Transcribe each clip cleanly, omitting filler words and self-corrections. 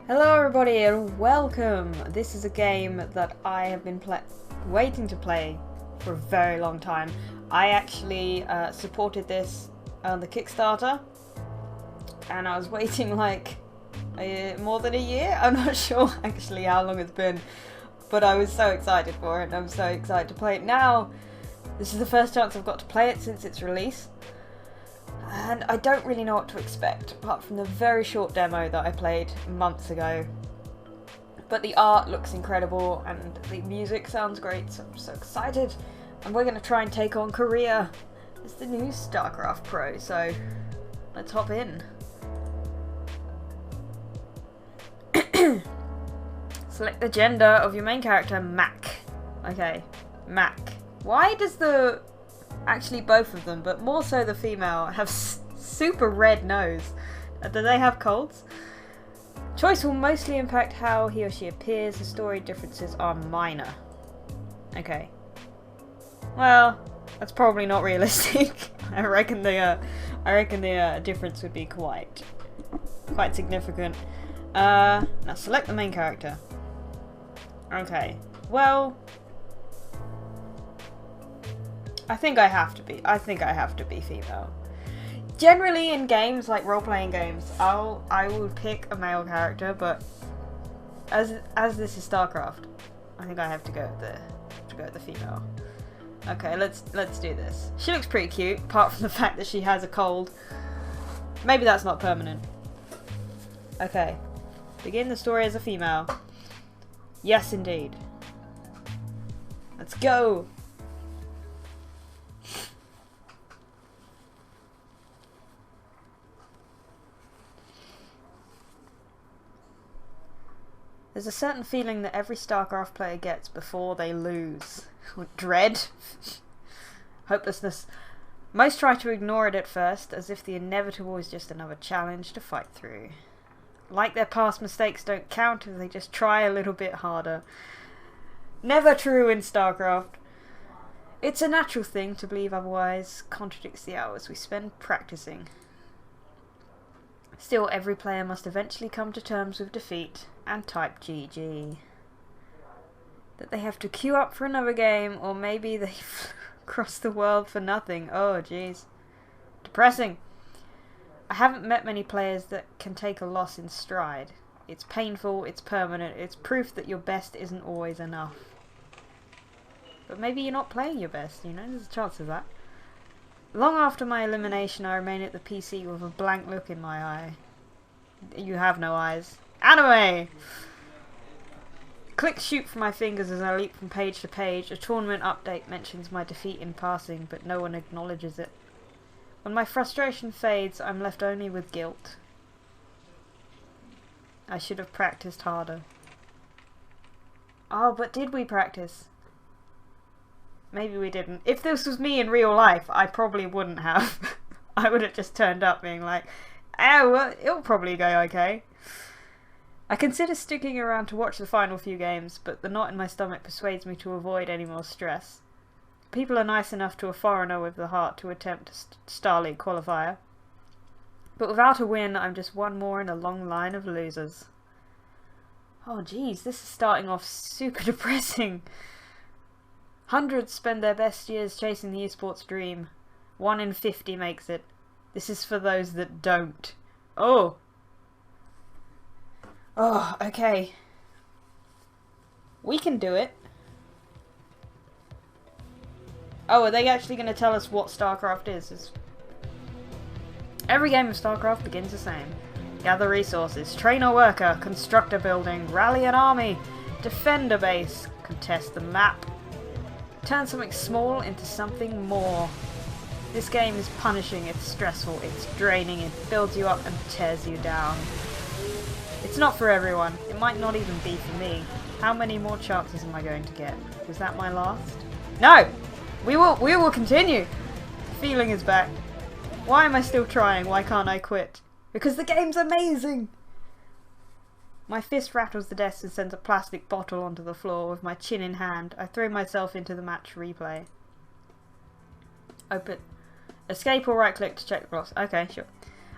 Hello everybody and welcome! This is a game that I have been waiting to play for a very long time. I actually supported this on the Kickstarter and I was waiting like more than a year. I'm not sure actually how long it's been, but I was so excited for it and I'm so excited to play it now. This is the first chance I've got to play it since its release. And I don't really know what to expect, apart from the very short demo that I played months ago. But the art looks incredible, and the music sounds great, so I'm so excited. And we're going to try and take on Korea. It's the new StarCraft Pro, so let's hop in. Select the gender of your main character, Mac. Okay, Mac. Why does the... Actually both of them, but more so the female, have super red nose. Do they have colds? Choice will mostly impact how he or she appears. The story differences are minor. Okay. Well, that's probably not realistic. I reckon the difference would be quite significant. Now select the main character. Okay. Well, I think I have to be female. Generally in games, like role-playing games, I will pick a male character, but as this is StarCraft, I think I have to go with the female. Okay, let's do this. She looks pretty cute, apart from the fact that she has a cold. Maybe that's not permanent. Okay. Begin the story as a female. Yes, indeed. Let's go! There's a certain feeling that every StarCraft player gets before they lose. Dread? Hopelessness. Most try to ignore it at first, as if the inevitable is just another challenge to fight through. Like their past mistakes don't count if they just try a little bit harder. Never true in StarCraft. It's a natural thing to believe otherwise, contradicts the hours we spend practicing. Still, every player must eventually come to terms with defeat and type GG. That they have to queue up for another game, or maybe they've crossed the world for nothing. Oh, jeez. Depressing. I haven't met many players that can take a loss in stride. It's painful, it's permanent, it's proof that your best isn't always enough. But maybe you're not playing your best, you know, there's a chance of that. Long after my elimination, I remain at the PC with a blank look in my eye. You have no eyes. Anime! Click shoot from my fingers as I leap from page to page. A tournament update mentions my defeat in passing, but no one acknowledges it. When my frustration fades, I'm left only with guilt. I should have practiced harder. Oh, but did we practice? Maybe we didn't. If this was me in real life, I probably wouldn't have. I would have just turned up being like, oh, well, it'll probably go okay. I consider sticking around to watch the final few games, but the knot in my stomach persuades me to avoid any more stress. People are nice enough to a foreigner with the heart to attempt a Star League qualifier. But without a win, I'm just one more in a long line of losers. Oh geez, this is starting off super depressing. Hundreds spend their best years chasing the esports dream. 1 in 50 makes it. This is for those that don't. Oh. Oh, okay. We can do it. Oh, are they actually going to tell us what StarCraft is? Every game of StarCraft begins the same. Gather resources, train a worker, construct a building, rally an army, defend a base, contest the map. Turn something small into something more. This game is punishing, it's stressful, it's draining, it builds you up and tears you down. It's not for everyone. It might not even be for me. How many more chances am I going to get? Was that my last? No! We will continue! The feeling is back. Why am I still trying? Why can't I quit? Because the game's amazing! My fist rattles the desk and sends a plastic bottle onto the floor. With my chin in hand, I throw myself into the match replay. Open. Escape or right click to check the box. Okay, sure.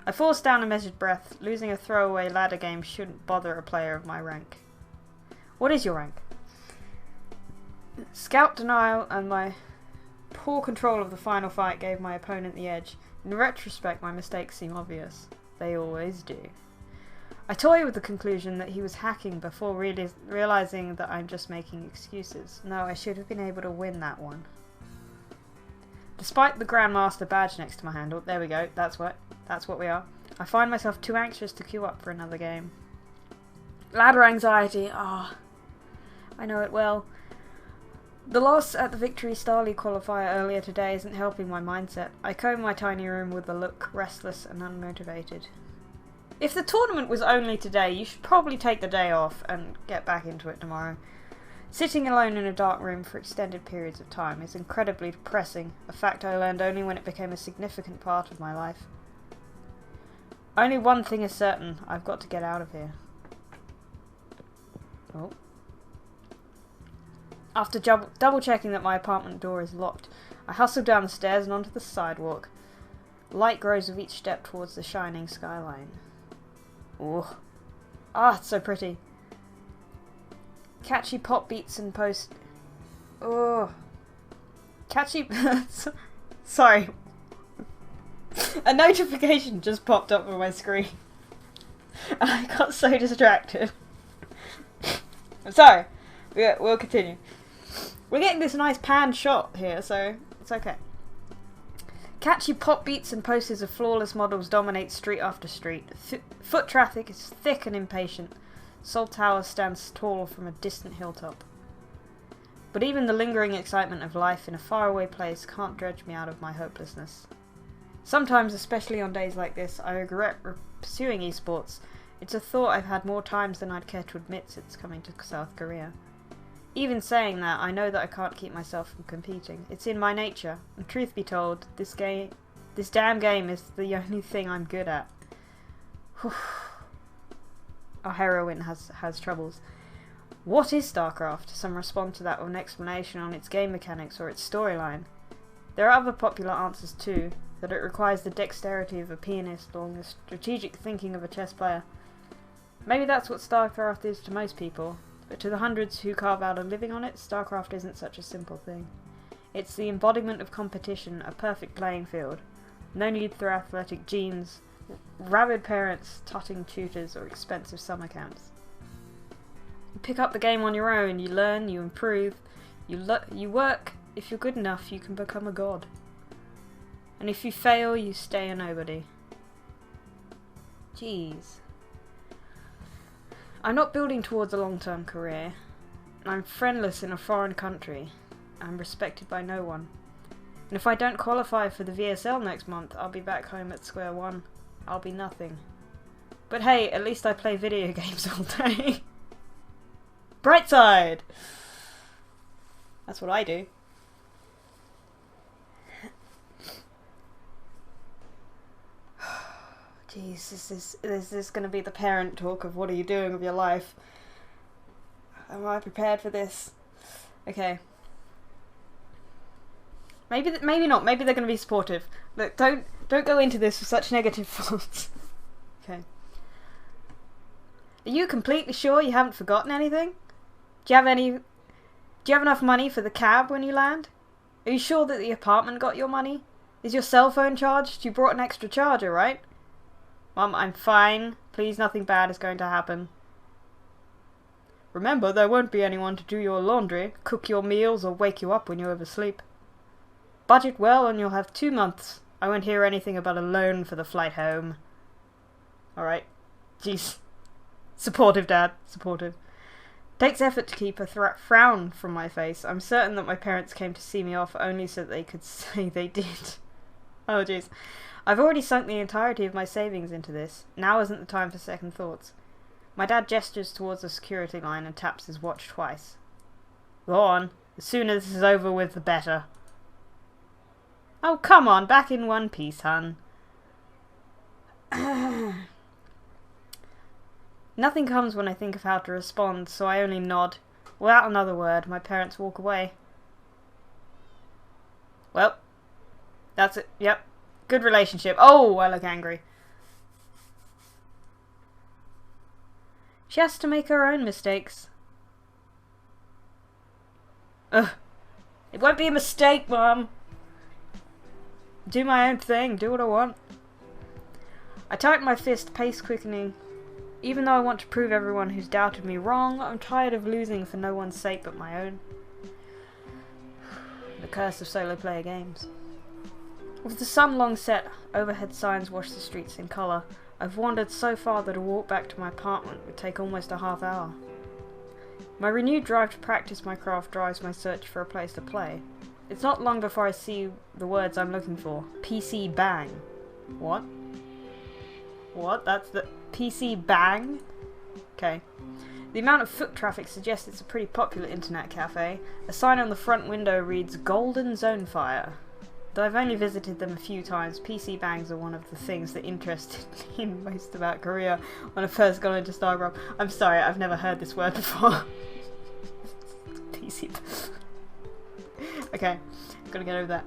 I forced down a measured breath. Losing a throwaway ladder game shouldn't bother a player of my rank. What is your rank? Scout denial and my poor control of the final fight gave my opponent the edge. In retrospect, my mistakes seem obvious. They always do. I toy with the conclusion that he was hacking before realizing that I'm just making excuses. No, I should have been able to win that one. Despite the Grandmaster badge next to my handle, there we go, that's what we are. I find myself too anxious to queue up for another game. Ladder anxiety, I know it well. The loss at the Victory Star League qualifier earlier today isn't helping my mindset. I comb my tiny room with a look restless and unmotivated. If the tournament was only today, you should probably take the day off and get back into it tomorrow. Sitting alone in a dark room for extended periods of time is incredibly depressing, a fact I learned only when it became a significant part of my life. Only one thing is certain, I've got to get out of here. Oh. After double checking that my apartment door is locked, I hustle down the stairs and onto the sidewalk. Light grows with each step towards the shining skyline. Oh, it's so pretty. Catchy pop beats and post. Oh, catchy. Sorry, a notification just popped up on my screen, and I got so distracted. I'm sorry. We'll continue. We're getting this nice pan shot here, so it's okay. Catchy pop beats and posters of flawless models dominate street after street. Foot traffic is thick and impatient. Seoul Tower stands tall from a distant hilltop. But even the lingering excitement of life in a faraway place can't dredge me out of my hopelessness. Sometimes, especially on days like this, I regret pursuing esports. It's a thought I've had more times than I'd care to admit since coming to South Korea. Even saying that, I know that I can't keep myself from competing. It's in my nature, and truth be told, this damn game is the only thing I'm good at. Our heroine has troubles. What is StarCraft? Some respond to that with an explanation on its game mechanics or its storyline. There are other popular answers too, that it requires the dexterity of a pianist or the strategic thinking of a chess player. Maybe that's what StarCraft is to most people. But to the hundreds who carve out a living on it, StarCraft isn't such a simple thing. It's the embodiment of competition, a perfect playing field. No need for athletic genes, rabid parents, tutting tutors, or expensive summer camps. You pick up the game on your own, you learn, you improve, you work. If you're good enough, you can become a god. And if you fail, you stay a nobody. Jeez. I'm not building towards a long-term career. I'm friendless in a foreign country. I'm respected by no one. And if I don't qualify for the VSL next month, I'll be back home at square one. I'll be nothing. But hey, at least I play video games all day. Bright side! That's what I do. Jeez, is this going to be the parent talk of what are you doing with your life? Am I prepared for this? Okay. Maybe not. Maybe they're going to be supportive. Look, don't go into this with such negative thoughts. Okay. Are you completely sure you haven't forgotten anything? Do you have enough money for the cab when you land? Are you sure that the apartment got your money? Is your cell phone charged? You brought an extra charger, right? Mum, I'm fine. Please, nothing bad is going to happen. Remember, there won't be anyone to do your laundry, cook your meals, or wake you up when you oversleep. Budget well and you'll have 2 months. I won't hear anything about a loan for the flight home. Alright. Jeez. Supportive, Dad. Supportive. Takes effort to keep a frown from my face. I'm certain that my parents came to see me off only so that they could say they did. Oh, jeez. I've already sunk the entirety of my savings into this. Now isn't the time for second thoughts. My dad gestures towards the security line and taps his watch twice. Go on. The sooner this is over with, the better. Oh, come on. Back in one piece, hun. Nothing comes when I think of how to respond, so I only nod. Without another word, my parents walk away. Well, that's it. Yep. Good relationship. Oh, I look angry. She has to make her own mistakes. Ugh. It won't be a mistake, Mum. Do my own thing. Do what I want. I tighten my fist, pace quickening. Even though I want to prove everyone who's doubted me wrong, I'm tired of losing for no one's sake but my own. The curse of solo player games. With the sun long set, overhead signs wash the streets in colour. I've wandered so far that a walk back to my apartment would take almost a half hour. My renewed drive to practice my craft drives my search for a place to play. It's not long before I see the words I'm looking for. PC Bang. What? What? That's the... PC Bang? Okay. The amount of foot traffic suggests it's a pretty popular internet cafe. A sign on the front window reads Golden Zone Fire. Though I've only visited them a few times, PC bangs are one of the things that interested me most about Korea when I first got into StarCraft. I'm sorry, I've never heard this word before. PC. Okay, gotta get over that.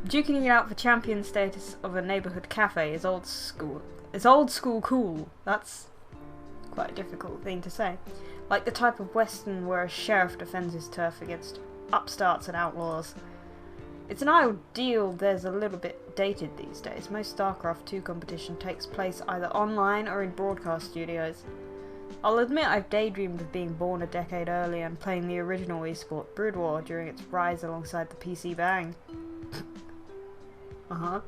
Duking it out for champion status of a neighbourhood cafe is old school. It's old school cool. That's quite a difficult thing to say. Like the type of western where a sheriff defends his turf against upstarts and outlaws. It's an ideal there's a little bit dated these days. Most StarCraft 2 competition takes place either online or in broadcast studios. I'll admit I've daydreamed of being born a decade earlier and playing the original esport Brood War during its rise alongside the PC Bang. A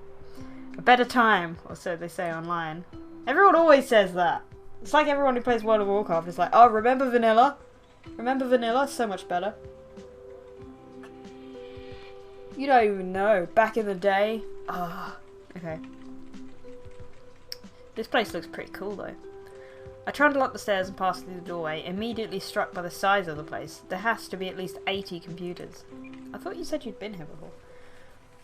better time, or so they say online. Everyone always says that. It's like everyone who plays World of Warcraft is like, oh, remember vanilla? Remember vanilla? So much better. You don't even know. Back in the day. Ah, okay. This place looks pretty cool though. I trundle up the stairs and pass through the doorway, immediately struck by the size of the place. There has to be at least 80 computers. I thought you said you'd been here before.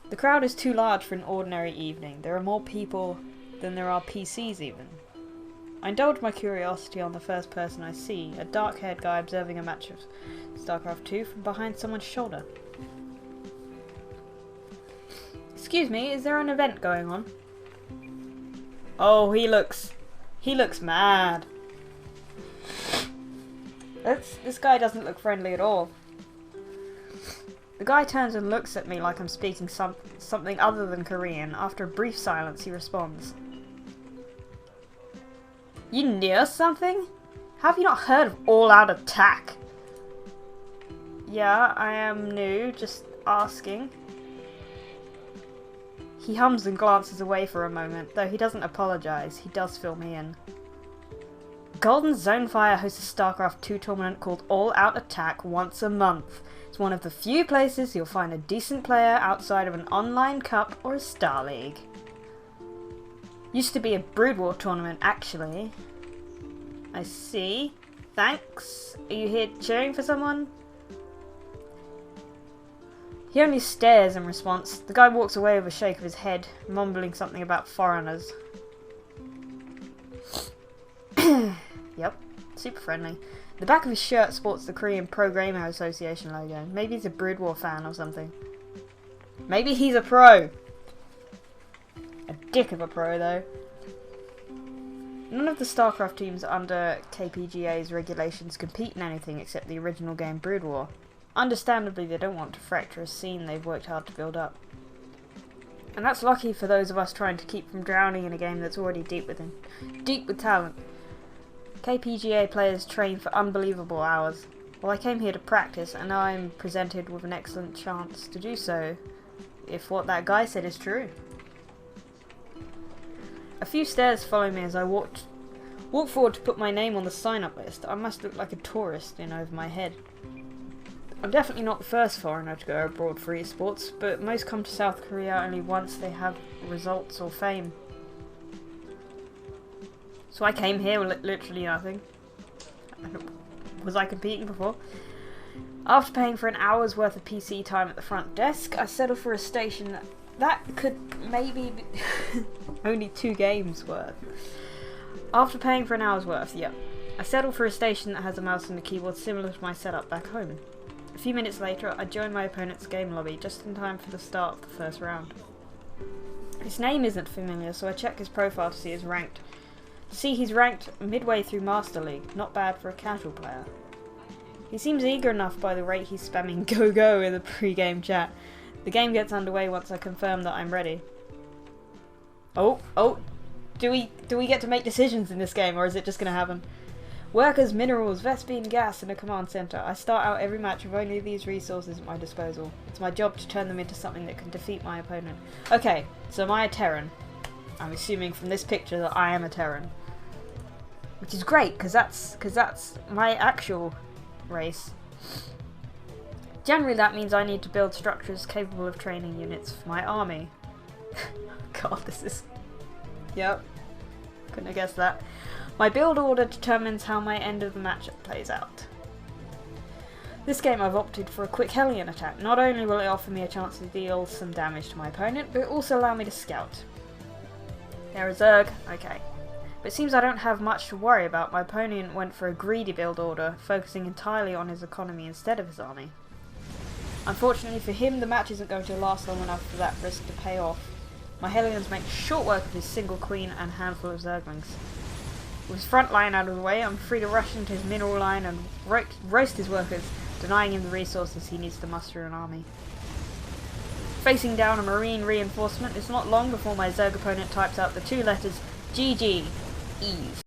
The crowd is too large for an ordinary evening. There are more people than there are PCs even. I indulge my curiosity on the first person I see, a dark-haired guy observing a match of StarCraft 2 from behind someone's shoulder. Excuse me, is there an event going on? Oh, he looks mad. This guy doesn't look friendly at all. The guy turns and looks at me like I'm speaking something other than Korean. After a brief silence, he responds. You know something? Have you not heard of all-out attack? Yeah, I am new, just asking. He hums and glances away for a moment. Though he doesn't apologise, he does fill me in. Golden Zone Fire hosts a StarCraft 2 tournament called All Out Attack once a month. It's one of the few places you'll find a decent player outside of an online cup or a Star League. Used to be a Brood War tournament, actually. I see. Thanks. Are you here cheering for someone? He only stares in response. The guy walks away with a shake of his head, mumbling something about foreigners. Yep, super friendly. The back of his shirt sports the Korean Pro Gamer Association logo. Maybe he's a Brood War fan or something. Maybe he's a pro! A dick of a pro, though. None of the StarCraft teams under KPGA's regulations compete in anything except the original game Brood War. Understandably, they don't want to fracture a scene they've worked hard to build up. And that's lucky for those of us trying to keep from drowning in a game that's already deep with talent. KPGA players train for unbelievable hours. Well, I came here to practice, and now I'm presented with an excellent chance to do so, if what that guy said is true. A few stairs follow me as I walk forward to put my name on the sign-up list. I must look like a tourist in over my head. I'm definitely not the first foreigner to go abroad for esports, but most come to South Korea only once they have results or fame. So I came here with literally nothing. Was I competing before? After paying for an hour's worth of PC time at the front desk, I settled for a station that could maybe be only 2 games worth. After paying for an hour's worth, yep. I settled for a station that has a mouse and a keyboard similar to my setup back home. A few minutes later, I joined my opponent's game lobby just in time for the start of the first round. His name isn't familiar, so I check his profile to see his ranked. See, he's ranked midway through Master League. Not bad for a casual player. He seems eager enough by the rate he's spamming go go in the pre-game chat. The game gets underway once I confirm that I'm ready. Oh. Do we get to make decisions in this game, or is it just going to happen? Workers, minerals, Vespine gas in a command center. I start out every match with only these resources at my disposal. It's my job to turn them into something that can defeat my opponent. Okay, so am I a Terran? I'm assuming from this picture that I am a Terran. Which is great, because that's my actual race. Generally that means I need to build structures capable of training units for my army. God, this is... Yep. Couldn't have guessed that. My build order determines how my end of the match plays out. This game I've opted for a quick Hellion attack. Not only will it offer me a chance to deal some damage to my opponent, but it will also allow me to scout. They're a Zerg, okay. But it seems I don't have much to worry about. My opponent went for a greedy build order, focusing entirely on his economy instead of his army. Unfortunately for him, the match isn't going to last long enough for that risk to pay off. My Hellions make short work of his single queen and handful of Zerglings. With his front line out of the way, I'm free to rush into his mineral line and roast his workers, denying him the resources he needs to muster an army. Facing down a marine reinforcement, it's not long before my Zerg opponent types out the two letters GG, Eve.